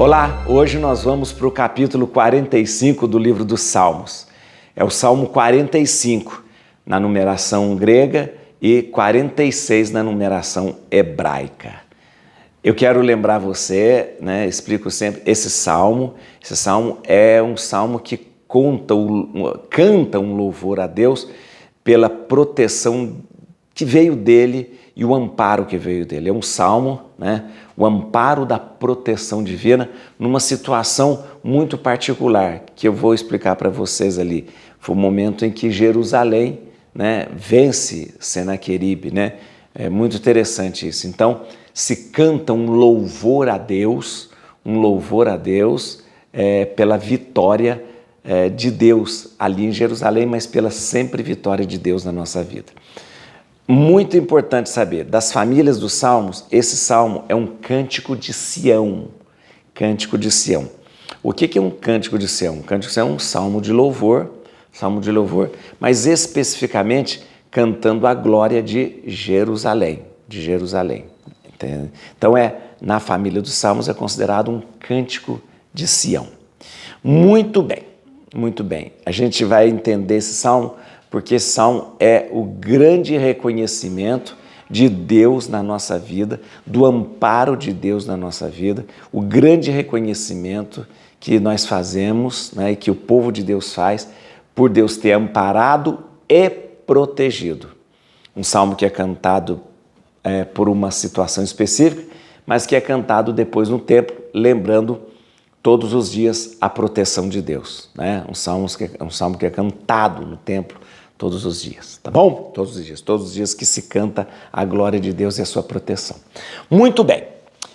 Olá, hoje nós vamos para o capítulo 45 do livro dos Salmos. É o Salmo 45 na numeração grega e 46 na numeração hebraica. Eu quero lembrar você, explico sempre, esse salmo é um salmo que canta um louvor a Deus pela proteção que veio dele e o amparo que veio dele. É um salmo, o amparo da proteção divina numa situação muito particular, que eu vou explicar para vocês ali. Foi o momento em que Jerusalém vence Senaqueribe, É muito interessante isso. Então, se canta um louvor a Deus pela vitória de Deus ali em Jerusalém, mas pela sempre vitória de Deus na nossa vida. Muito importante saber, das famílias dos salmos, esse salmo é um cântico de Sião. Cântico de Sião. O que é um cântico de Sião? Um cântico de Sião é um salmo de louvor, mas especificamente cantando a glória de Jerusalém. Entende? Então na família dos salmos é considerado um cântico de Sião. Muito bem. A gente vai entender esse salmo porque esse salmo é o grande reconhecimento de Deus na nossa vida, do amparo de Deus na nossa vida, o grande reconhecimento que nós fazemos, e que o povo de Deus faz, por Deus ter amparado e protegido. Um salmo que é cantado por uma situação específica, mas que é cantado depois no templo, lembrando todos os dias a proteção de Deus. Um salmo que é cantado no templo todos os dias, tá bom? Todos os dias que se canta a glória de Deus e a sua proteção. Muito bem,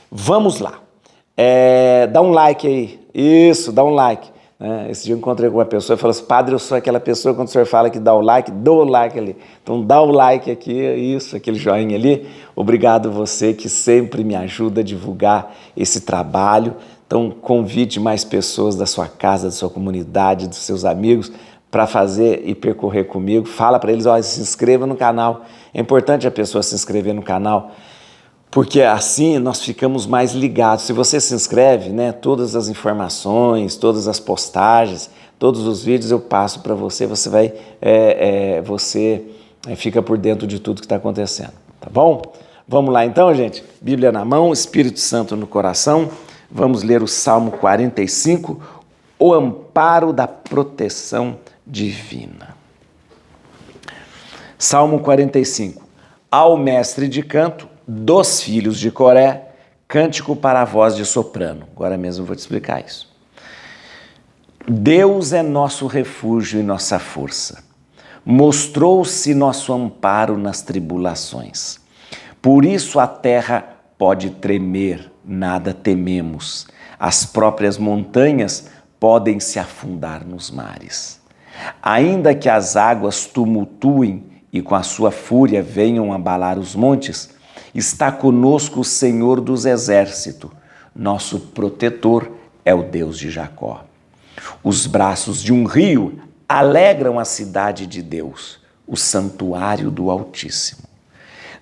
vamos lá. Dá um like aí, isso, dá um like. Esse dia eu encontrei com uma pessoa e falou assim: padre, eu sou aquela pessoa, quando o senhor fala que dá o like, dou o like ali. Então dá o like aqui, isso, aquele joinha ali. Obrigado você que sempre me ajuda a divulgar esse trabalho. Então convide mais pessoas da sua casa, da sua comunidade, dos seus amigos, para fazer e percorrer comigo. Fala para eles, se inscreva no canal. É importante a pessoa se inscrever no canal, porque assim nós ficamos mais ligados. Se você se inscreve, todas as informações, todas as postagens, todos os vídeos eu passo para você, você fica por dentro de tudo que está acontecendo, tá bom? Vamos lá então, gente? Bíblia na mão, Espírito Santo no coração. Vamos ler o Salmo 45, o amparo da proteção divina. Salmo 45. Ao mestre de canto dos filhos de Coré, cântico para a voz de soprano. Agora mesmo eu vou te explicar isso. Deus é nosso refúgio e nossa força. Mostrou-se nosso amparo nas tribulações. Por isso a terra pode tremer, nada tememos. As próprias montanhas podem se afundar nos mares. Ainda que as águas tumultuem e com a sua fúria venham abalar os montes, está conosco o Senhor dos exércitos, nosso protetor é o Deus de Jacó. Os braços de um rio alegram a cidade de Deus, o santuário do Altíssimo.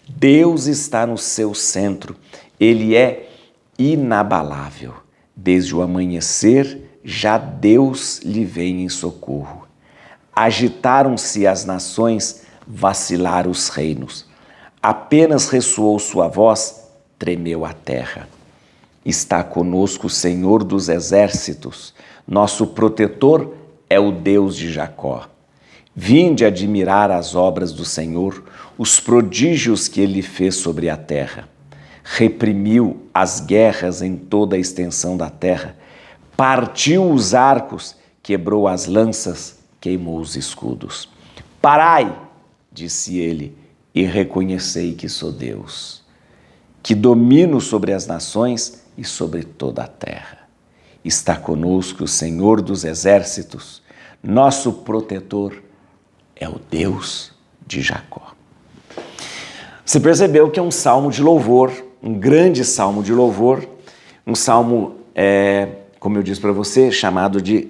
Deus está no seu centro, ele é inabalável. Desde o amanhecer, já Deus lhe vem em socorro. Agitaram-se as nações, vacilaram os reinos. Apenas ressoou sua voz, tremeu a terra. Está conosco o Senhor dos exércitos, nosso protetor é o Deus de Jacó. Vinde admirar as obras do Senhor, os prodígios que ele fez sobre a terra. Reprimiu as guerras em toda a extensão da terra, partiu os arcos, quebrou as lanças, queimou os escudos. Parai, disse ele, e reconhecei que sou Deus, que domino sobre as nações e sobre toda a terra. Está conosco o Senhor dos exércitos, nosso protetor é o Deus de Jacó. Você percebeu que é um salmo de louvor, um grande salmo de louvor, um salmo, como eu disse para você, chamado de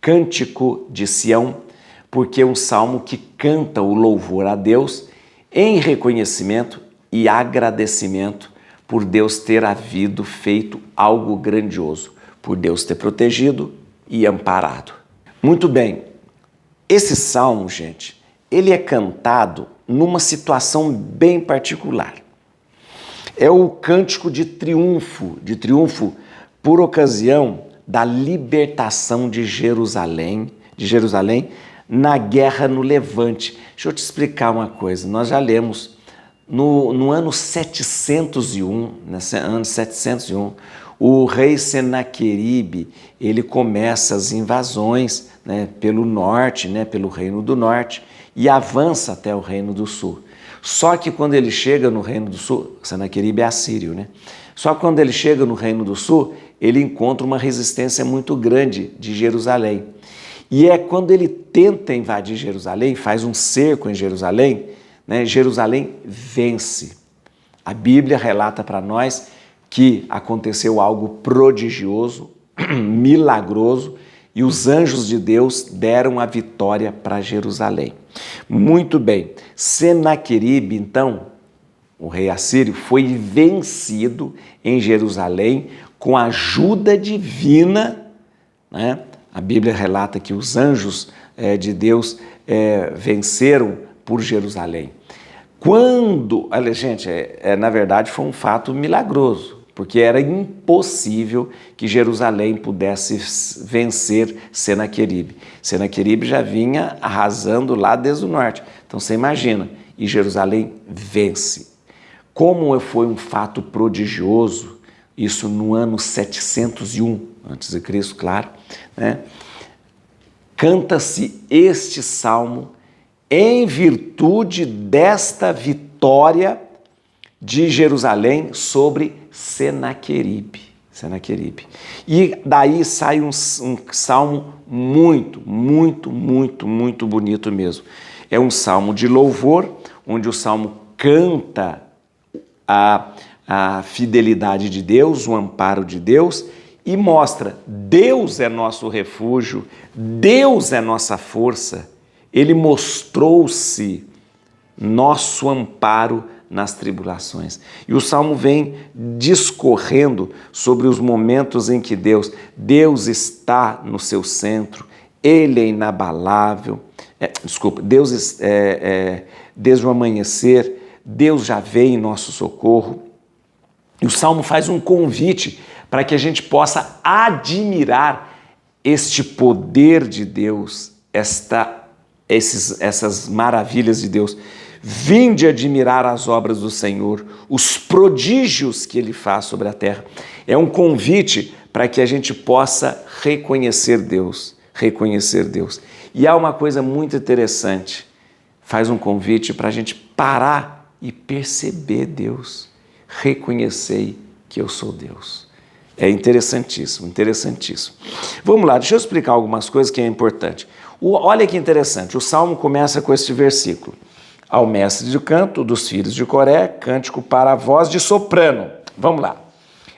Cântico de Sião, porque é um salmo que canta o louvor a Deus em reconhecimento e agradecimento por Deus ter havido feito algo grandioso, por Deus ter protegido e amparado. Muito bem, esse salmo, gente, ele é cantado numa situação bem particular. É o cântico de triunfo por ocasião da libertação de Jerusalém na guerra no Levante. Deixa eu te explicar uma coisa, nós já lemos no ano 701, o rei Senaqueribe, ele começa as invasões, né, pelo norte, né, pelo Reino do Norte, e avança até o Reino do Sul. Só que quando ele chega no Reino do Sul, Senaqueribe é assírio, né? Só que quando ele chega no Reino do Sul, ele encontra uma resistência muito grande de Jerusalém. E é quando ele tenta invadir Jerusalém, faz um cerco em Jerusalém, né, Jerusalém vence. A Bíblia relata para nós que aconteceu algo prodigioso, milagroso, e os anjos de Deus deram a vitória para Jerusalém. Muito bem, Senaqueribe, então, o rei assírio, foi vencido em Jerusalém com a ajuda divina, né? A Bíblia relata que os anjos de Deus venceram por Jerusalém. Olha, gente, na verdade foi um fato milagroso, porque era impossível que Jerusalém pudesse vencer Senaqueribe. Senaqueribe já vinha arrasando lá desde o norte. Então você imagina, e Jerusalém vence. Como foi um fato prodigioso, isso no ano 701 a.C., claro, né? Canta-se este salmo em virtude desta vitória de Jerusalém sobre Senaqueribe. E daí sai um salmo muito bonito mesmo. É um salmo de louvor, onde o salmo canta a fidelidade de Deus, o amparo de Deus, e mostra: Deus é nosso refúgio, Deus é nossa força. Ele mostrou-se nosso amparo nas tribulações. E o Salmo vem discorrendo sobre os momentos em que Deus está no seu centro, Ele é inabalável. Desde o amanhecer, Deus já vem em nosso socorro. E o Salmo faz um convite para que a gente possa admirar este poder de Deus, essas maravilhas de Deus. Vinde admirar as obras do Senhor, os prodígios que Ele faz sobre a terra. É um convite para que a gente possa reconhecer Deus. E há uma coisa muito interessante, faz um convite para a gente parar e perceber Deus. Reconhecei que eu sou Deus. É interessantíssimo. Vamos lá, deixa eu explicar algumas coisas que é importante. Olha que interessante, o Salmo começa com este versículo. Ao mestre de canto dos filhos de Coré, cântico para a voz de soprano. Vamos lá.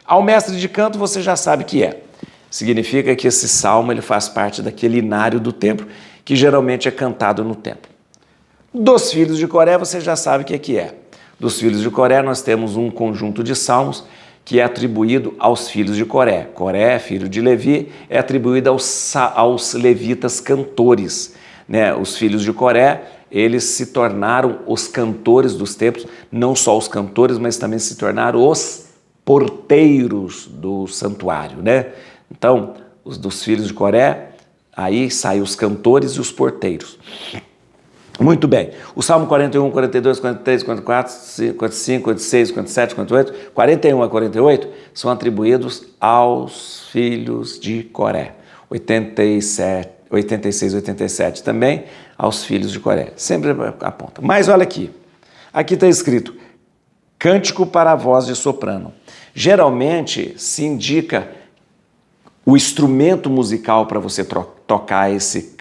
Ao mestre de canto você já sabe que é. Significa que esse salmo ele faz parte daquele inário do templo, que geralmente é cantado no templo. Dos filhos de Coré você já sabe o que é. Dos filhos de Coré nós temos um conjunto de salmos que é atribuído aos filhos de Coré. Coré, filho de Levi, é atribuído aos levitas cantores, né? Os filhos de Coré, eles se tornaram os cantores dos templos, não só os cantores, mas também se tornaram os porteiros do santuário, né? Então, os dos filhos de Coré, aí saem os cantores e os porteiros. Muito bem, o Salmo 41, 42, 43, 44, 45, 46, 47, 48, 41 a 48 são atribuídos aos filhos de Coré. 86, 87 também aos filhos de Coré. Sempre aponta. Mas olha aqui está escrito cântico para a voz de soprano. Geralmente se indica o instrumento musical para você tocar esse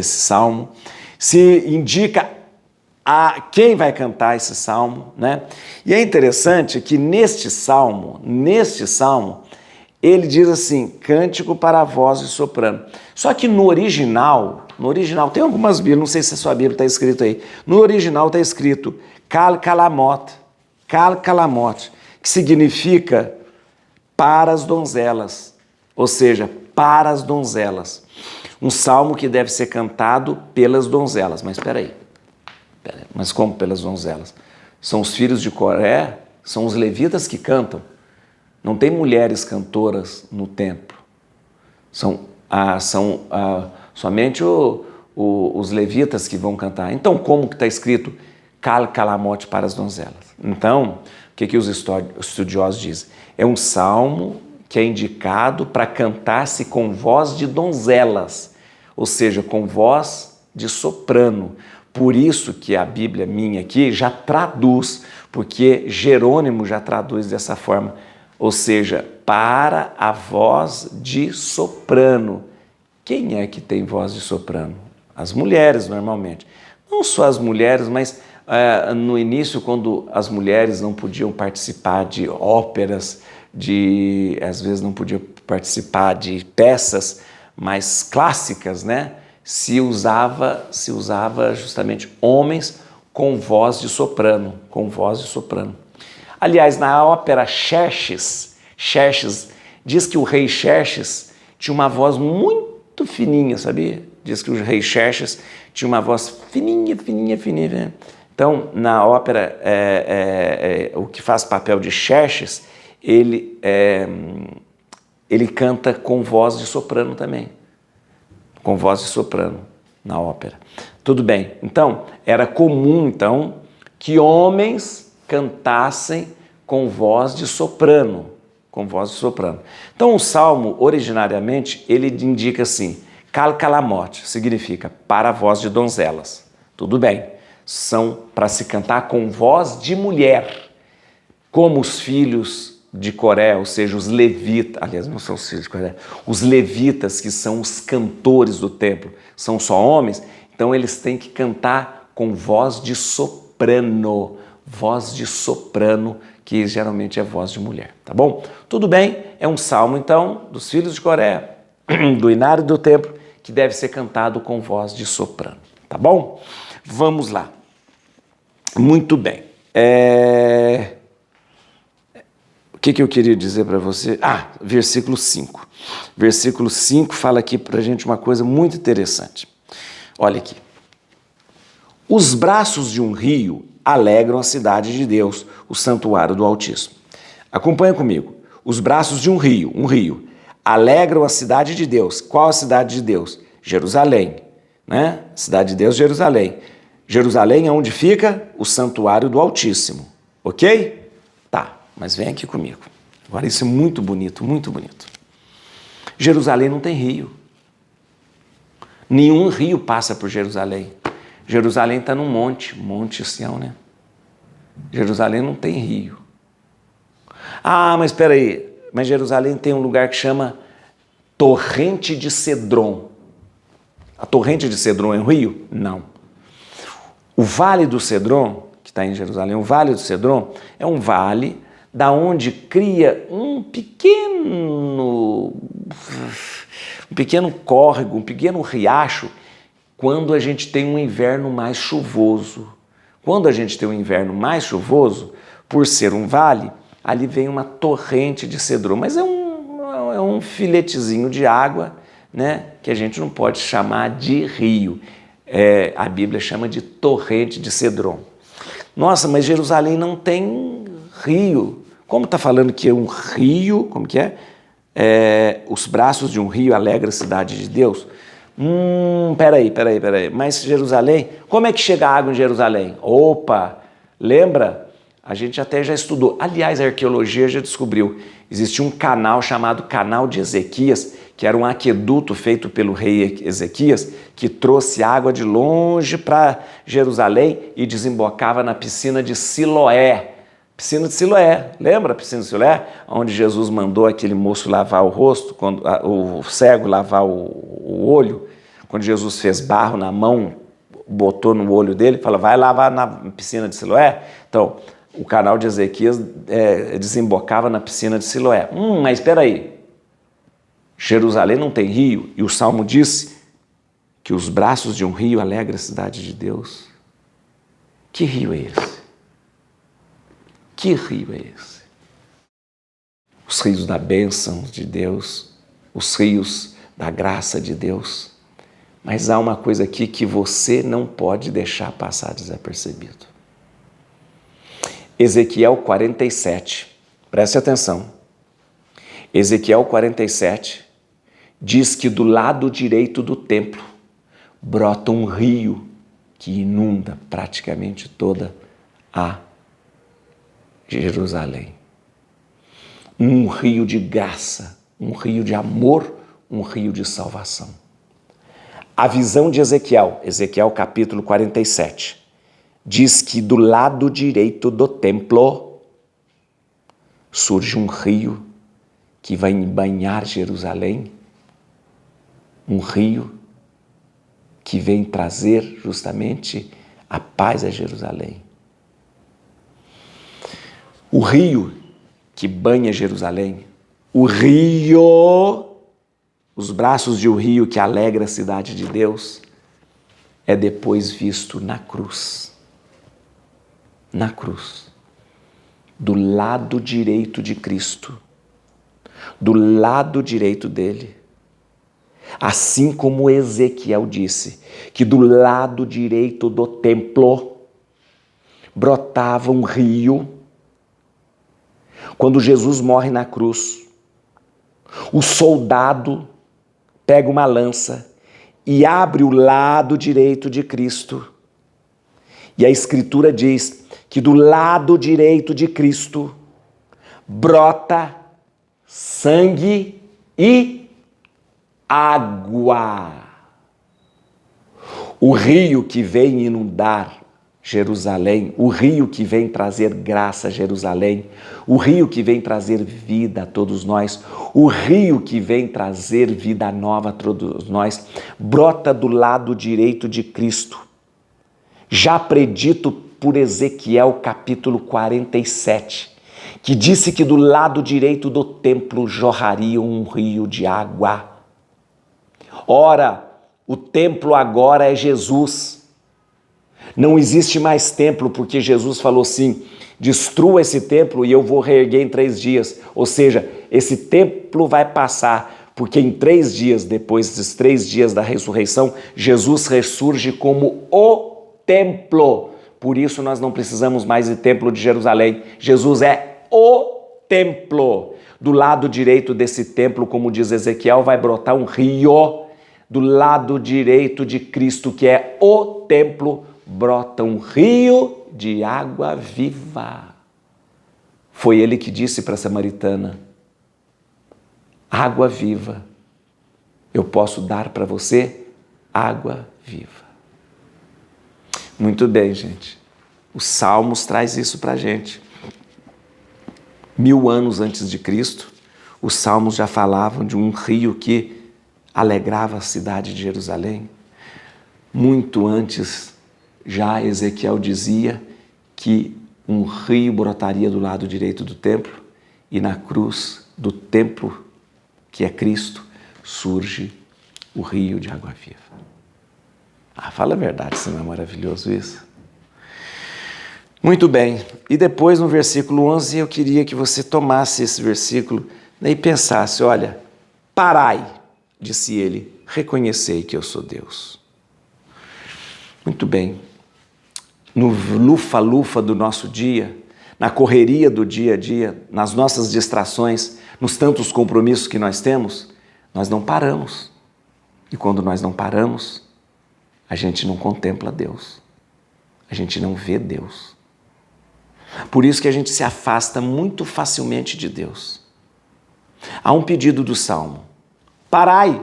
salmo. Se indica a quem vai cantar esse salmo, né? E é interessante que neste salmo, ele diz assim, cântico para a voz de soprano. Só que no original, tem algumas Bíblias, não sei se a sua Bíblia está escrito aí, no original está escrito Kal Kalamot, que significa para as donzelas, ou seja, para as donzelas. Um salmo que deve ser cantado pelas donzelas. Mas espera aí, mas como pelas donzelas? São os filhos de Coré, são os levitas que cantam. Não tem mulheres cantoras no templo. São somente os levitas que vão cantar. Então, como que está escrito Cal Calamote para as donzelas? Então, o que os estudiosos dizem? É um salmo que é indicado para cantar-se com voz de donzelas, ou seja, com voz de soprano. Por isso que a Bíblia minha aqui já traduz, porque Jerônimo já traduz dessa forma, ou seja, para a voz de soprano. Quem é que tem voz de soprano? As mulheres, normalmente. Não só as mulheres, mas no início, quando as mulheres não podiam participar de óperas, às vezes não podiam participar de peças mais clássicas, né? Se usava justamente homens com voz de soprano, Aliás, na ópera Xerxes diz que o rei Xerxes tinha uma voz muito fininha, sabia? Diz que o rei Xerxes tinha uma voz fininha. Então, na ópera, o que faz papel de Xerxes, ele canta com voz de soprano também. Com voz de soprano na ópera. Tudo bem. Então, era comum, que homens cantassem com voz de soprano. Então, o salmo, originariamente, ele indica assim, Cal Calamote, significa para a voz de donzelas. Tudo bem. São para se cantar com voz de mulher, como os filhos de Coré, ou seja, os levitas, aliás, não são os filhos de Coré, os levitas, que são os cantores do templo, são só homens, então eles têm que cantar com voz de soprano, que geralmente é voz de mulher, tá bom? Tudo bem, é um salmo, então, dos filhos de Coré, do inário do templo, que deve ser cantado com voz de soprano, tá bom? Vamos lá. Muito bem. O que eu queria dizer para você? Versículo 5. Versículo 5 fala aqui para a gente uma coisa muito interessante. Olha aqui. Os braços de um rio alegram a cidade de Deus, o santuário do Altíssimo. Acompanha comigo. Os braços de um rio, alegram a cidade de Deus. Qual a cidade de Deus? Jerusalém, né? Cidade de Deus, Jerusalém. Jerusalém é onde fica o santuário do Altíssimo, ok? Tá, mas vem aqui comigo. Agora isso é muito bonito, muito bonito. Jerusalém não tem rio. Nenhum rio passa por Jerusalém. Jerusalém está num Monte Sião, né? Jerusalém não tem rio. Mas espera aí, mas Jerusalém tem um lugar que chama Torrente de Cedron. A Torrente de Cedron é um rio? Não. O Vale do Cedron, que está em Jerusalém, o Vale do Cedron é um vale da onde cria um pequeno córrego, um pequeno riacho, quando a gente tem um inverno mais chuvoso. Quando a gente tem um inverno mais chuvoso, por ser um vale, ali vem uma torrente de Cedron, mas é um filetezinho de água, né, que a gente não pode chamar de rio. A Bíblia chama de torrente de Cedron. Nossa, mas Jerusalém não tem rio. Como está falando que é um rio, como que é? Os braços de um rio alegram a cidade de Deus. Peraí. Mas Jerusalém, como é que chega a água em Jerusalém? Opa, lembra? A gente até já estudou. Aliás, a arqueologia já descobriu. Existia um canal chamado Canal de Ezequias, que era um aqueduto feito pelo rei Ezequias, que trouxe água de longe para Jerusalém e desembocava na piscina de Siloé. Piscina de Siloé, lembra a piscina de Siloé? Onde Jesus mandou aquele moço lavar o rosto, o cego lavar o olho, quando Jesus fez barro na mão, botou no olho dele, fala, vai lavar na piscina de Siloé? Então, o canal de Ezequias desembocava na piscina de Siloé. Mas espera aí, Jerusalém não tem rio, e o Salmo disse que os braços de um rio alegram a cidade de Deus. Que rio é esse? Que rio é esse? os rios da bênção de Deus, os rios da graça de Deus. Mas há uma coisa aqui que você não pode deixar passar desapercebido. Ezequiel 47, preste atenção. Ezequiel 47 diz que do lado direito do templo brota um rio que inunda praticamente toda a Jerusalém. Um rio de graça, um rio de amor, um rio de salvação. A visão de Ezequiel, Ezequiel capítulo 47, diz que do lado direito do templo surge um rio que vai banhar Jerusalém, um rio que vem trazer justamente a paz a Jerusalém. O rio que banha Jerusalém, o rio, os braços de um rio que alegra a cidade de Deus, é depois visto na cruz. Na cruz. Do lado direito de Cristo. Do lado direito dele. Assim como Ezequiel disse, que do lado direito do templo brotava um rio. Quando Jesus morre na cruz, o soldado pega uma lança e abre o lado direito de Cristo. E a Escritura diz que do lado direito de Cristo brota sangue e água. O rio que vem inundar Jerusalém, o rio que vem trazer graça a Jerusalém, o rio que vem trazer vida a todos nós, o rio que vem trazer vida nova a todos nós, brota do lado direito de Cristo, já predito por Ezequiel capítulo 47, que disse que do lado direito do templo jorraria um rio de água. Ora, o templo agora é Jesus. Não existe mais templo, porque Jesus falou assim, destrua esse templo e eu vou reerguer em 3 dias. Ou seja, esse templo vai passar, porque em 3 dias, depois dos 3 dias da ressurreição, Jesus ressurge como o templo. Por isso nós não precisamos mais de templo de Jerusalém. Jesus é o templo. Do lado direito desse templo, como diz Ezequiel, vai brotar um rio. Do lado direito de Cristo, que é o templo, brota um rio de água viva. Foi ele que disse para a samaritana, água viva, eu posso dar para você água viva. Muito bem, gente. Os Salmos traz isso para a gente. 1000 anos antes de Cristo, os Salmos já falavam de um rio que alegrava a cidade de Jerusalém. Muito antes, já Ezequiel dizia que um rio brotaria do lado direito do templo e na cruz do templo, que é Cristo, surge o rio de água viva. Fala a verdade, se não é maravilhoso isso? Muito bem, e depois no versículo 11 eu queria que você tomasse esse versículo e pensasse, olha, parai, disse ele, reconhecei que eu sou Deus. Muito bem, no lufa-lufa do nosso dia, na correria do dia a dia, nas nossas distrações, nos tantos compromissos que nós temos, nós não paramos. E quando nós não paramos, a gente não contempla Deus. A gente não vê Deus. Por isso que a gente se afasta muito facilmente de Deus. Há um pedido do Salmo. Parai,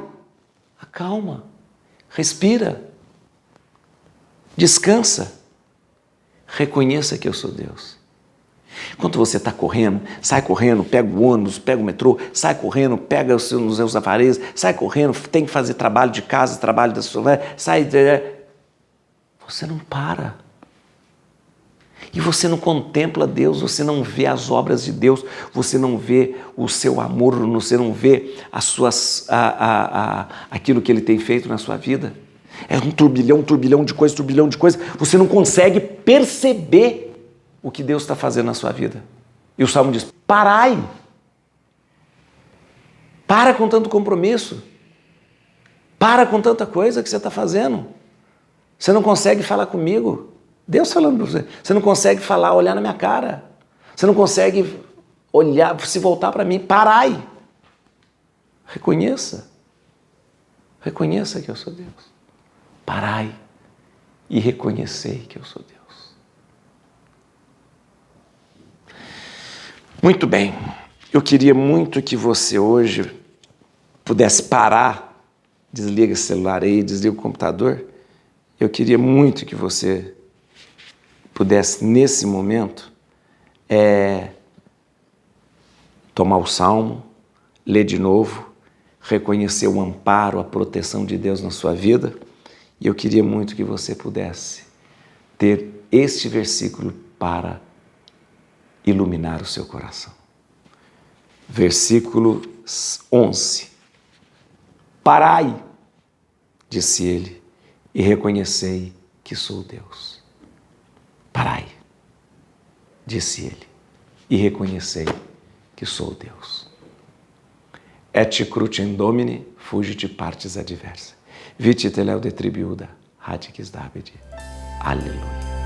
acalma, respira, descansa, reconheça que eu sou Deus. Enquanto você está correndo, sai correndo, pega o ônibus, pega o metrô, sai correndo, pega os seus afareiros, sai correndo, tem que fazer trabalho de casa, trabalho da sua... Você não para. E você não contempla Deus, você não vê as obras de Deus, você não vê o seu amor, você não vê as suas, aquilo que Ele tem feito na sua vida. É um turbilhão de coisas, você não consegue perceber o que Deus está fazendo na sua vida. E o Salmo diz, parai, Para com tanto compromisso. Para com tanta coisa que você está fazendo. Você não consegue falar comigo. Deus falando para você. Você não consegue falar, olhar na minha cara. Você não consegue olhar, se voltar para mim. Parai. Reconheça. Reconheça que eu sou Deus. Parai e reconhecei que eu sou Deus. Muito bem. Eu queria muito que você hoje pudesse parar, desliga o celular aí, desliga o computador. Eu queria muito que você pudesse, nesse momento, tomar o salmo, ler de novo, reconhecer o amparo, a proteção de Deus na sua vida. E eu queria muito que você pudesse ter este versículo para iluminar o seu coração. Versículo 11. Parai, disse ele, e reconhecei que sou Deus. Parai, disse ele, e reconhecei que sou Deus. Et crucem Domini, fugit partes adversa. Vite teleu detribiuda, radix Davide. Aleluia.